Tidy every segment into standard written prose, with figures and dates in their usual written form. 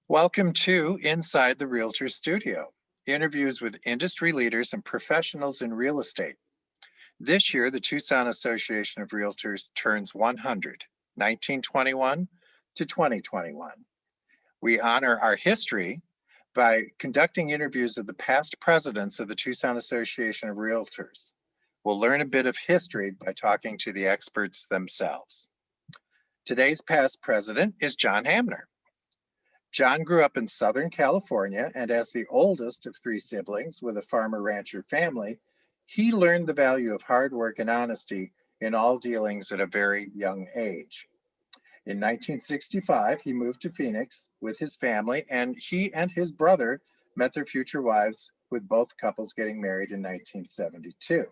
Welcome to Inside the Realtor Studio, interviews with industry leaders and professionals in real estate. This year, the Tucson Association of Realtors turns 100, 1921 to 2021. We honor our history by conducting interviews of the past presidents of the Tucson Association of Realtors. We'll learn a bit of history by talking to the experts themselves. Today's past president is John Hamner. John grew up in Southern California, and as the oldest of three siblings with a farmer-rancher family, he learned the value of hard work and honesty in all dealings at a very young age. In 1965, he moved to Phoenix with his family, and he and his brother met their future wives, with both couples getting married in 1972.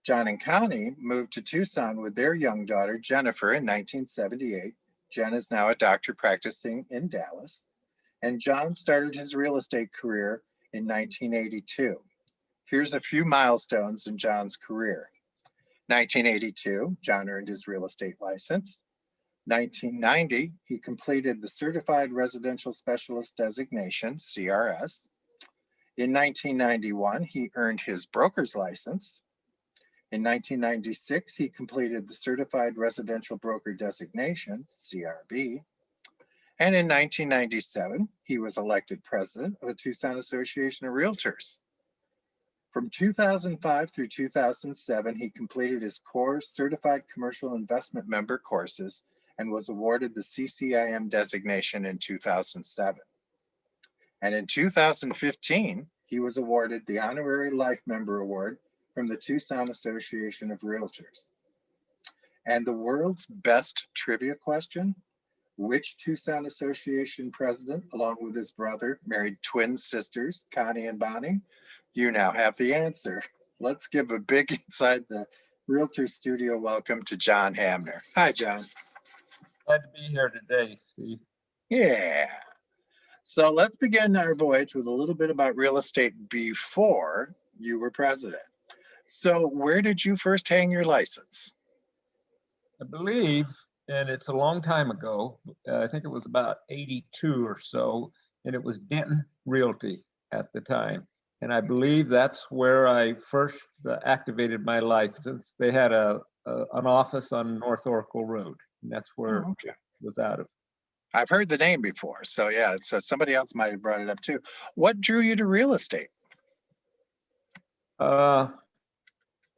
John and Connie moved to Tucson with their young daughter, Jennifer, in 1978. Jen is now a doctor practicing in Dallas, and John started his real estate career in 1982. Here's a few milestones in John's career. 1982, John earned his real estate license. 1990, he completed the Certified Residential Specialist designation, CRS. In 1991, he earned his broker's license. In 1996, he completed the Certified Residential Broker designation, CRB. And in 1997, he was elected president of the Tucson Association of Realtors. From 2005 through 2007, he completed his core Certified Commercial Investment Member courses and was awarded the CCIM designation in 2007. And in 2015, he was awarded the Honorary Life Member Award from the Tucson Association of Realtors. And the world's best trivia question: which Tucson Association president, along with his brother, married twin sisters, Connie and Bonnie? You now have the answer. Let's give a big Inside the Realtor Studio welcome to John Hamner. Hi, John. Glad to be here today, Steve. Yeah. So let's begin our voyage with a little bit about real estate before you were president. So where did you first hang your license? I believe, and it's a long time ago, I think it was about 82 or so, and it was Denton Realty at the time. And I believe that's where I first activated my license. They had an office on North Oracle Road, and that's where it was out of. I've heard the name before, so yeah, so somebody else might have brought it up too. What drew you to real estate?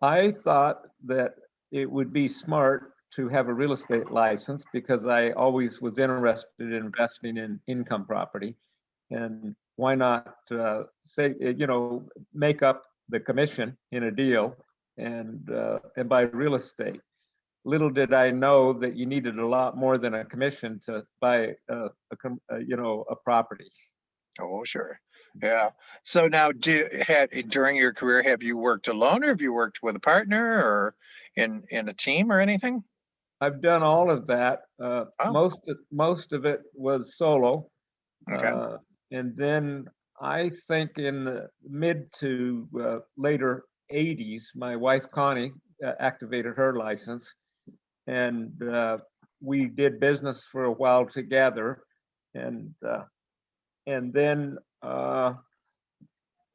I thought that it would be smart to have a real estate license because I always was interested in investing in income property. And why not make up the commission in a deal and buy real estate? Little did I know that you needed a lot more than a commission to buy a property. Oh, sure. Yeah. So now, during your career, have you worked alone, or have you worked with a partner, or in a team, or anything? I've done all of that. Most of it was solo. Okay. And then I think in the mid to later 80s, my wife Connie activated her license, and we did business for a while together, and then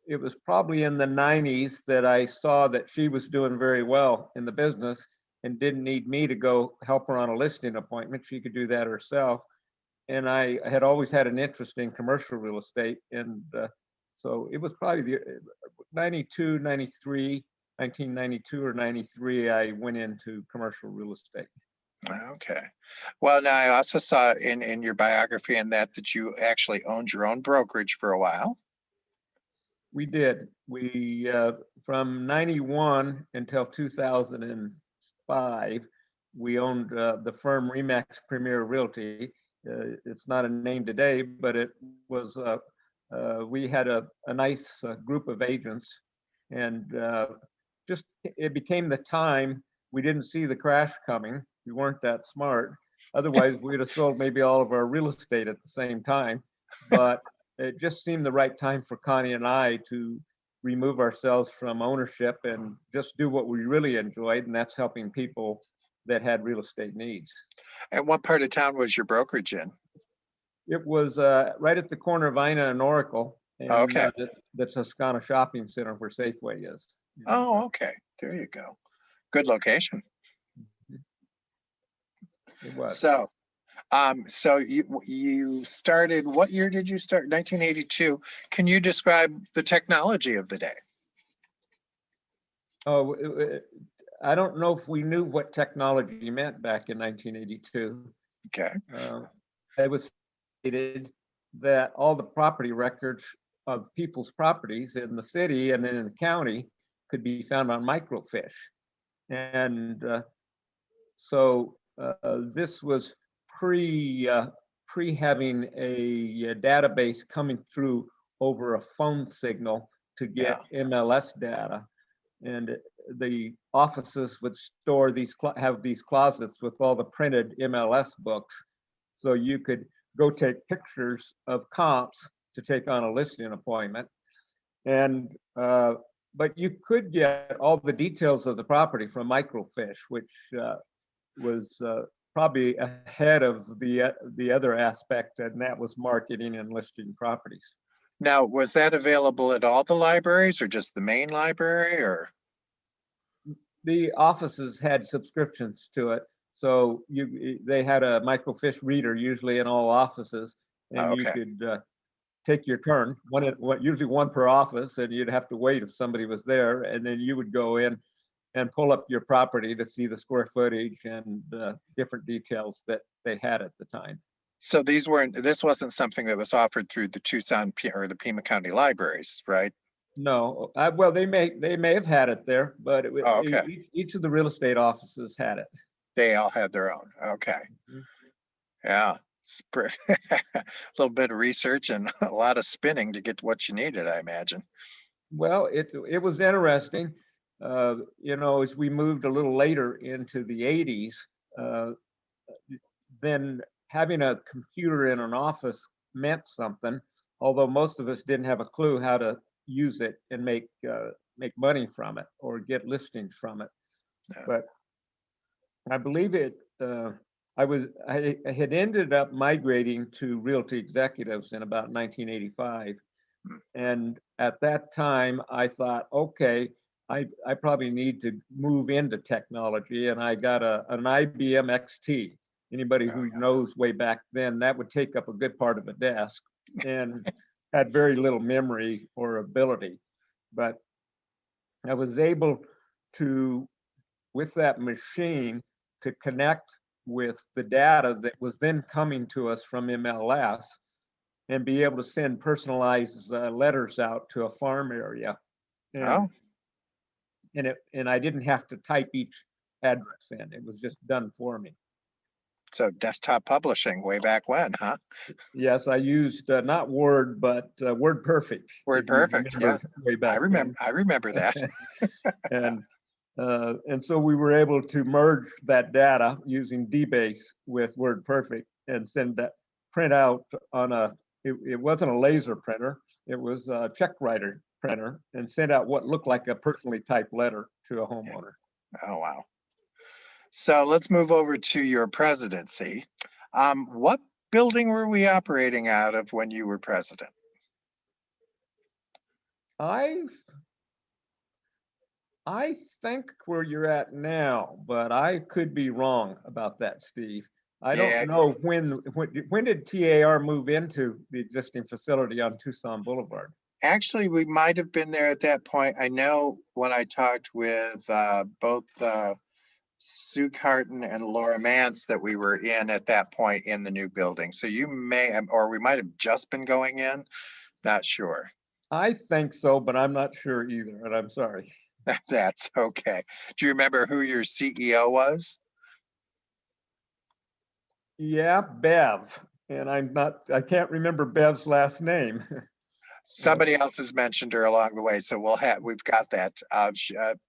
it was probably in the 90s that I saw that she was doing very well in the business and didn't need me to go help her on a listing appointment. She could do that herself. And I had always had an interest in commercial real estate. And so it was probably the 1992 or 93, I went into commercial real estate. Okay. Well, now I also saw in your biography and that you actually owned your own brokerage for a while. We did. We from 91 until 2005, we owned the firm Remax Premier Realty. It's not a name today, but it was. We had a nice group of agents, and just it became the time. We didn't see the crash coming. We weren't that smart. Otherwise, we'd have sold maybe all of our real estate at the same time. But it just seemed the right time for Connie and I to remove ourselves from ownership and just do what we really enjoyed, and that's helping people that had real estate needs. And what part of town was your brokerage in? It was right at the corner of Ina and Oracle, and Okay. the Toscana Shopping Center where Safeway is. Oh, okay. There you go. Good location. It was. So you started, what year did you start? 1982. Can you describe the technology of the day? Oh, I don't know if we knew what technology meant back in 1982. Okay. It was stated that all the property records of people's properties in the city and then in the county could be found on microfiche. And so this was pre having a database coming through over a phone signal to get MLS data. And the offices would store these, have these closets with all the printed MLS books. So you could go take pictures of comps to take on a listing appointment. And, but you could get all the details of the property from microfiche, which was probably ahead of the other aspect, and that was marketing and listing properties. Now, was that available at all the libraries or just the main library, or? The offices had subscriptions to it. So they had a microfiche reader usually in all offices, and you could take your turn, usually one per office, and you'd have to wait if somebody was there, and then you would go in and pull up your property to see the square footage and different details that they had at the time. So this wasn't something that was offered through the Tucson or the Pima County libraries, right? No, well, they may have had it there, but each of the real estate offices had it. They all had their own. Okay. Mm-hmm. Yeah. It's a little bit of research and a lot of spinning to get what you needed, I imagine. Well, it was interesting. As we moved a little later into the 80s, then having a computer in an office meant something, although most of us didn't have a clue how to use it and make money from it or get listings from it. Yeah. But I believe I had ended up migrating to Realty Executives in about 1985. And at that time, I thought, okay, I probably need to move into technology. And I got an IBM XT. Anybody who knows way back then, that would take up a good part of a desk and had very little memory or ability. But I was able to, with that machine, to connect with the data that was then coming to us from MLS and be able to send personalized letters out to a farm area. And, and I didn't have to type each address in. It was just done for me. So desktop publishing way back when, huh? Yes, I used not Word, but WordPerfect. WordPerfect, yeah. Way back I remember that. And so we were able to merge that data using DBase with WordPerfect and send that print out on it wasn't a laser printer, it was a check writer printer, and send out what looked like a personally typed letter to a homeowner. Oh, wow. So let's move over to your presidency. What building were we operating out of when you were president? I think where you're at now, but I could be wrong about that, Steve. I don't know when did TAR move into the existing facility on Tucson Boulevard? Actually, we might have been there at that point. I know when I talked with both Sue Carton and Laura Mance that we were in at that point in the new building. So you may, or we might have just been going in, not sure. I think so, but I'm not sure either, and I'm sorry. That's okay. Do you remember who your CEO was? Yeah, Bev. And I can't remember Bev's last name. Somebody else has mentioned her along the way, so we've got that.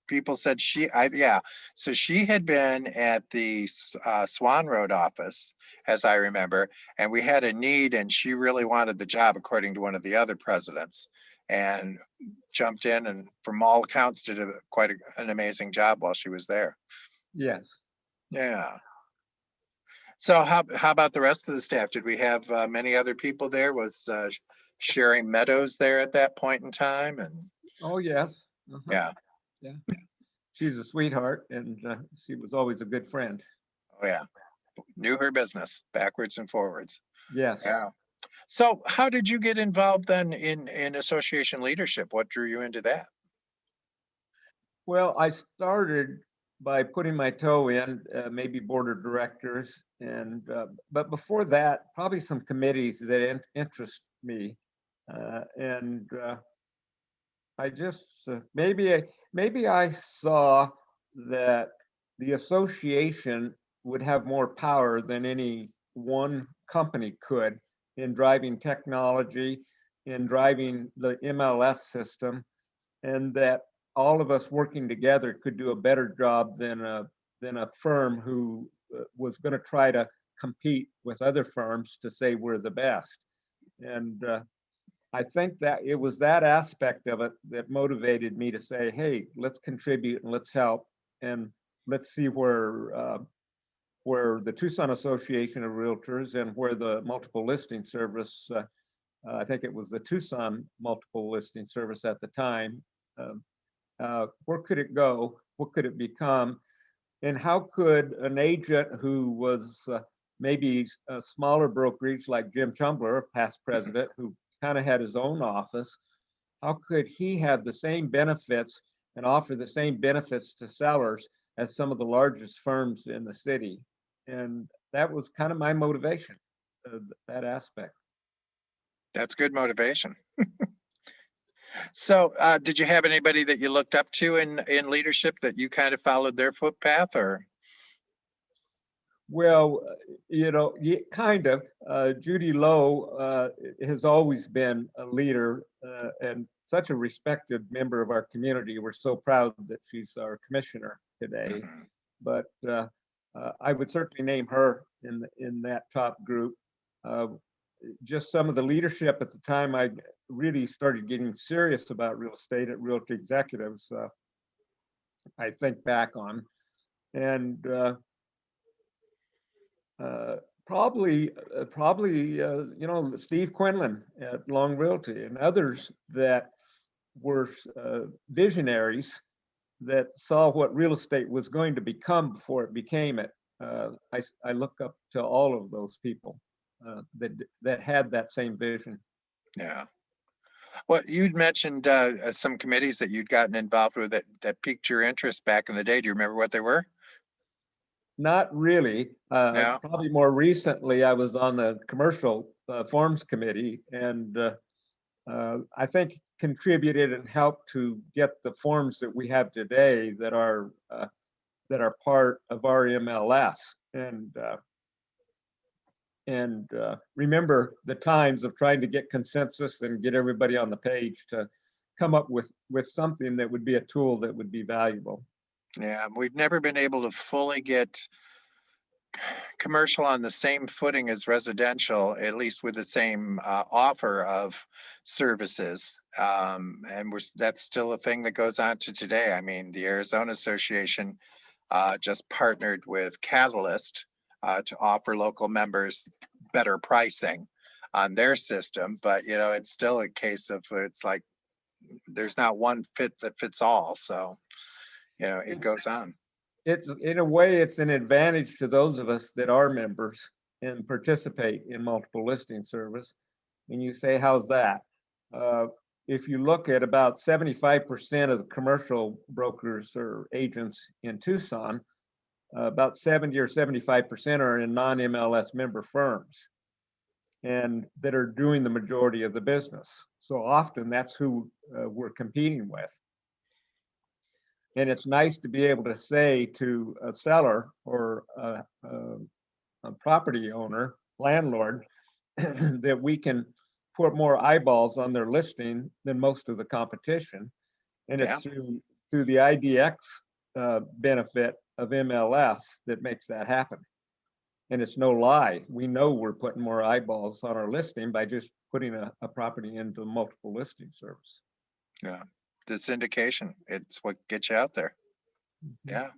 People said so she had been at the Swan Road office, as I remember, and we had a need, and she really wanted the job, according to one of the other presidents, and jumped in, and from all accounts did quite an amazing job while she was there. Yes. Yeah. So how about the rest of the staff? Did we have many other people there? Was Sherry Meadows there at that point in time? And Oh, yes. yeah, Yeah. She's a sweetheart, and she was always a good friend. oh yeah, knew her business backwards and forwards. Yes. Yeah. So how did you get involved then in association leadership? What drew you into that? Well, I started by putting my toe in, maybe board of directors, and but before that, probably some committees that interest me, and I just maybe I saw that the association would have more power than any one company could in driving technology, in driving the MLS system, and that all of us working together could do a better job than a firm who was going to try to compete with other firms to say we're the best. And I think that it was that aspect of it that motivated me to say, "Hey, let's contribute and let's help, and let's see where the Tucson Association of Realtors and where the multiple listing service, I think it was the Tucson multiple listing service at the time, um, where could it go? What could it become? And how could an agent who was maybe a smaller brokerage like Jim Chumbler, past president, who kind of had his own office, how could he have the same benefits and offer the same benefits to sellers as some of the largest firms in the city?" And that was kind of my motivation, that aspect. That's good motivation. So did you have anybody that you looked up to in leadership that you kind of followed their footpath or? Well, kind of. Judy Lowe has always been a leader and such a respected member of our community. We're so proud that she's our commissioner today. Mhm. But I would certainly name her in that top group. Uh, just some of the leadership at the time I really started getting serious about real estate at Realty Executives. I think back on, and uh, probably Steve Quinlan at Long Realty and others that were visionaries that saw what real estate was going to become before it became it. I look up to all of those people that had that same vision. Yeah. Well, you'd mentioned some committees that you'd gotten involved with that piqued your interest back in the day. Do you remember what they were? Not really. No. Probably more recently, I was on the commercial forms committee, and I think contributed and helped to get the forms that we have today that are part of our MLS. And remember the times of trying to get consensus and get everybody on the page to come up with something that would be a tool that would be valuable. Yeah, we've never been able to fully get commercial on the same footing as residential, at least with the same offer of services. And that's still a thing that goes on to today. I mean, the Arizona Association just partnered with Catalyst to offer local members better pricing on their system. But, it's still a case of it's like there's not one fit that fits all. So, it goes on. It's in a way, it's an advantage to those of us that are members and participate in multiple listing service. And you say, how's that? Uh, if you look at about 75% of the commercial brokers or agents in Tucson, about 70 or 75% are in non-MLS member firms and that are doing the majority of the business. So often that's who we're competing with. And it's nice to be able to say to a seller or a property owner, landlord, that we can put more eyeballs on their listing than most of the competition. And Yeah. it's through the IDX benefit of MLS that makes that happen. And it's no lie. We know we're putting more eyeballs on our listing by just putting a property into multiple listing service. Yeah. The syndication, it's what gets you out there. Mhm. Yeah.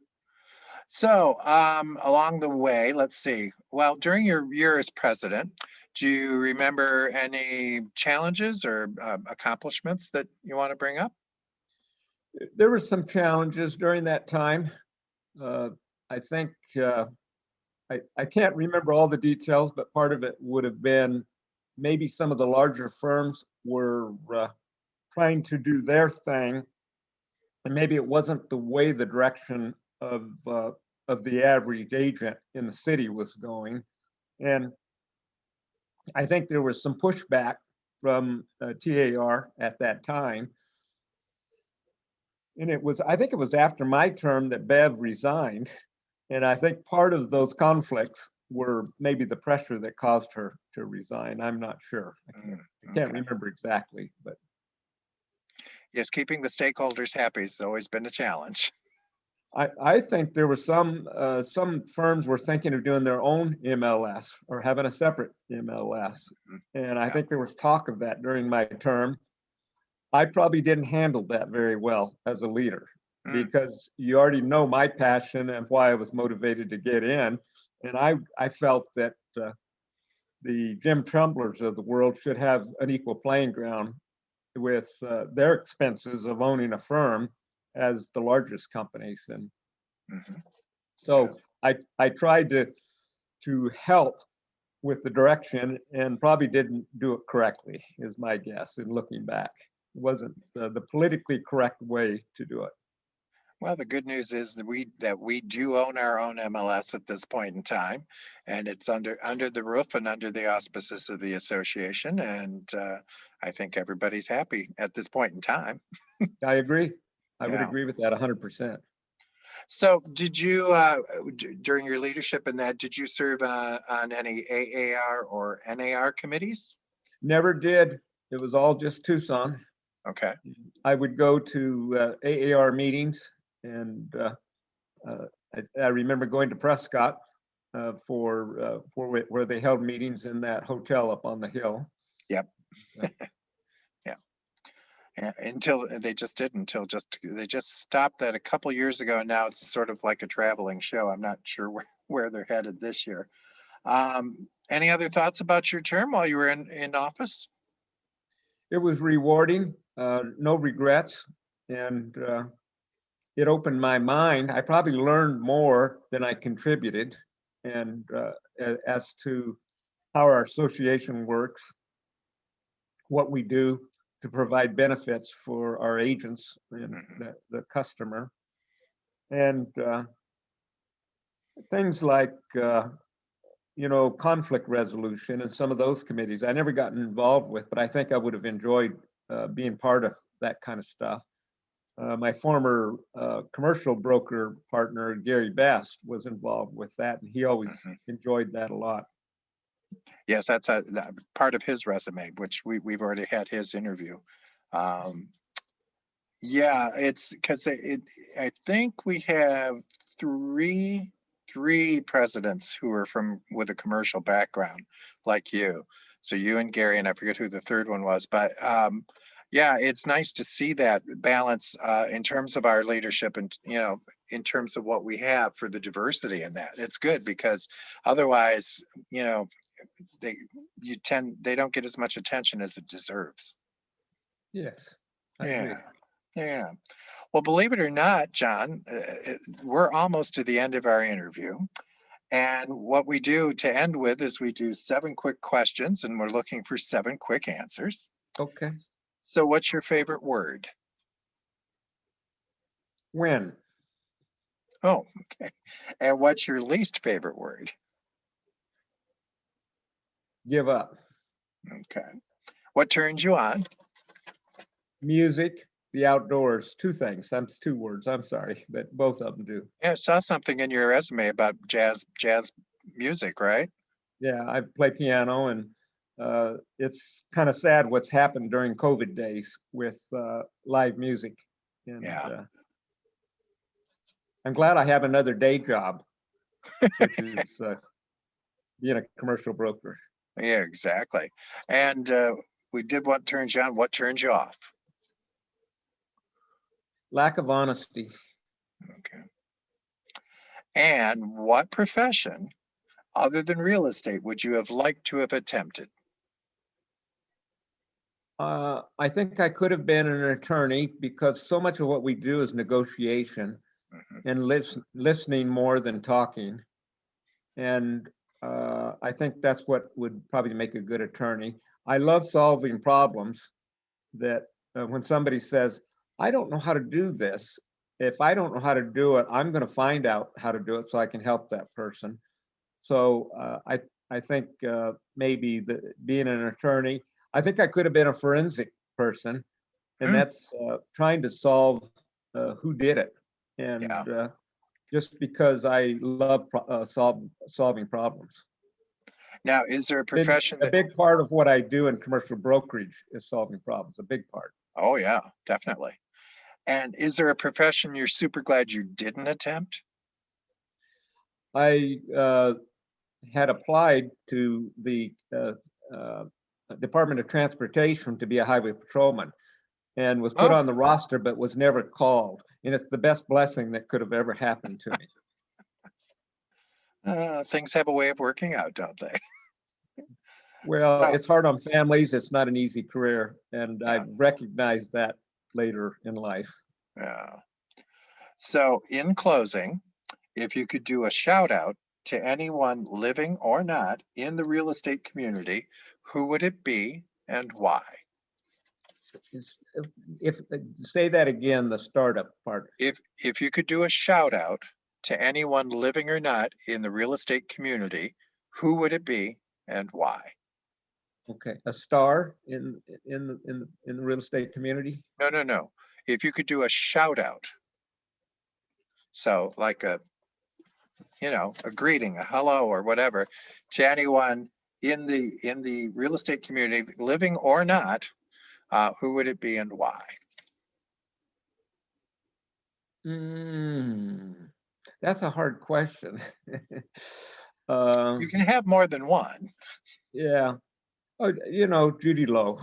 So, along the way, let's see. Well, during your year as president, do you remember any challenges or accomplishments that you want to bring up? There were some challenges during that time. I think I can't remember all the details, but part of it would have been maybe some of the larger firms were trying to do their thing, and maybe it wasn't the way the direction of the average agent in the city was going. And I think there was some pushback from TAR at that time. And I think it was after my term that Bev resigned. And I think part of those conflicts were maybe the pressure that caused her to resign. I'm not sure. I can't Okay. remember exactly, but Yes, keeping the stakeholders happy has always been a challenge. I think there were some firms were thinking of doing their own MLS or having a separate MLS. Mhm. And I Yeah. think there was talk of that during my term. I probably didn't handle that very well as a leader Mm, because you already know my passion and why I was motivated to get in. And I felt that the Jim Trumblers of the world should have an equal playing ground with their expenses of owning a firm as the largest companies. And mhm. Yeah. so I tried to help with the direction and probably didn't do it correctly, is my guess in looking back. It wasn't the politically correct way to do it. Well, the good news is that we do own our own MLS at this point in time, and it's under the roof and under the auspices of the association, and I think everybody's happy at this point in time. I agree. I would Yeah. agree with that 100%. So, did you during your leadership in that, did you serve on any AAR or NAR committees? Never did. It was all just Tucson. Okay. I would go to AAR meetings, and uh, I remember going to Prescott for where they held meetings in that hotel up on the hill. Yep. Uh, Yeah. Yeah, until they just stopped that a couple years ago, and now it's sort of like a traveling show. I'm not sure where they're headed this year. Any other thoughts about your term while you were in office? It was rewarding, no regrets, and it opened my mind. I probably learned more than I contributed, and as to how our association works, what we do to provide benefits for our agents and Mhm. the customer, and things like conflict resolution and some of those committees. I never gotten involved with, but I think I would have enjoyed being part of that kind of stuff. My former commercial broker partner, Gary Best, was involved with that, and he always Mhm. enjoyed that a lot. Yes, that's part of his resume, which we've already had his interview. Um, yeah, it's because I think we have three three presidents who are from with a commercial background, like you. So you and Gary, and I forget who the third one was, but yeah, it's nice to see that balance in terms of our leadership, and in terms of what we have for the diversity in that. It's good because otherwise, you know, they they don't get as much attention as it deserves. Yes, I agree. Yeah. Yeah. Well, believe it or not, John, we're almost to the end of our interview. And what we do to end with is we do 7 quick questions, and we're looking for 7 quick answers. Okay. So, what's your favorite word? When? Oh, okay. And what's your least favorite word? Give up. Okay. What turns you on? Music, the outdoors. Two things. That's two words. I'm sorry, but both of them do. Yeah, I saw something in your resume about jazz music, right? Yeah, I play piano, and it's kind of sad what's happened during COVID days with live music. And Yeah. I'm glad I have another day job, which is being a commercial broker. Yeah, exactly. And we did what turns you on. What turns you off? Lack of honesty. Okay. And what profession other than real estate would you have liked to have attempted? I think I could have been an attorney because so much of what we do is negotiation Mhm. and listening more than talking. And I think that's what would probably make a good attorney. I love solving problems that when somebody says, I don't know how to do this, if I don't know how to do it, I'm going to find out how to do it so I can help that person. So I think maybe being an attorney, I think I could have been a forensic person, and Mm, that's trying to solve who did it. yeah. And just because I love solving problems. Now, is there a Big, profession a that, big part of what I do in commercial brokerage is solving problems, a big part. oh yeah, definitely. And is there a profession you're super glad you didn't attempt? I had applied to the uh, Department of Transportation to be a highway patrolman and was put Oh, on the roster, but was never called. And it's the best blessing that could have ever happened to me. things have a way of working out, don't they? Well, So, it's hard on families. It's not an easy career. And I yeah, recognized that later in life. yeah. So, in closing, if you could do a shout out to anyone living or not in the real estate community, who would it be and why? Is- If, say that again, the startup part. If you could do a shout out to anyone living or not in the real estate community, who would it be and why? Okay, a star in the real estate community. No, no, no. If you could do a shout out, so like a greeting, a hello or whatever to anyone in the real estate community, living or not, who would it be and why? Mm, that's a hard question. You um, can have more than one. yeah. Oh, Judy Lowe.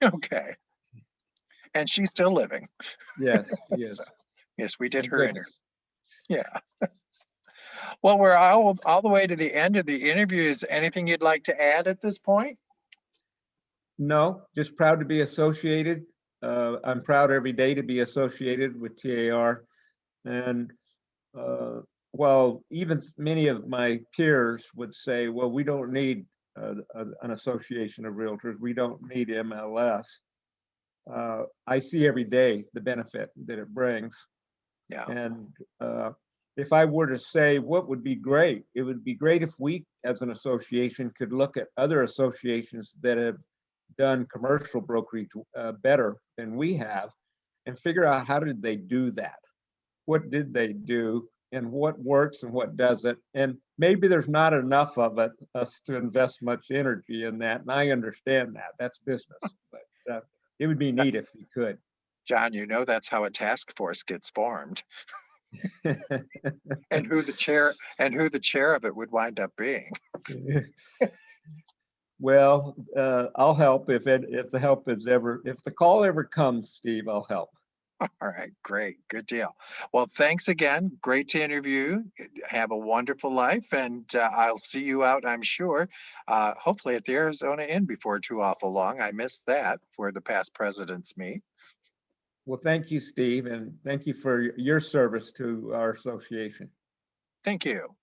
Okay. And she's still living. Yes, So, yes. yes, we did Thank her interview. goodness. Yeah. Well, we're all the way to the end of the interview. Is anything you'd like to add at this point? No, just proud to be associated. I'm proud every day to be associated with TAR. And uh, while even many of my peers would say, well, we don't need an association of realtors, we don't need MLS. I see every day the benefit that it brings. Yeah. And if I were to say what would be great, it would be great if we as an association could look at other associations that have done commercial brokerage better than we have and figure out how did they do that? What did they do? And what works and what doesn't? And maybe there's not enough of us to invest much energy in that. And I understand that. That's business. But it would be neat if we could. John, that's how a task force gets formed and who the chair of it would wind up being. Well, I'll help if the help is if the call ever comes, Steve, I'll help. All right, great. Good deal. Well, thanks again. Great to interview. Have a wonderful life, and I'll see you out, I'm sure, hopefully at the Arizona Inn before too awful long. I missed that where the past presidents meet. Well, thank you, Steve, and thank you for your service to our association. Thank you.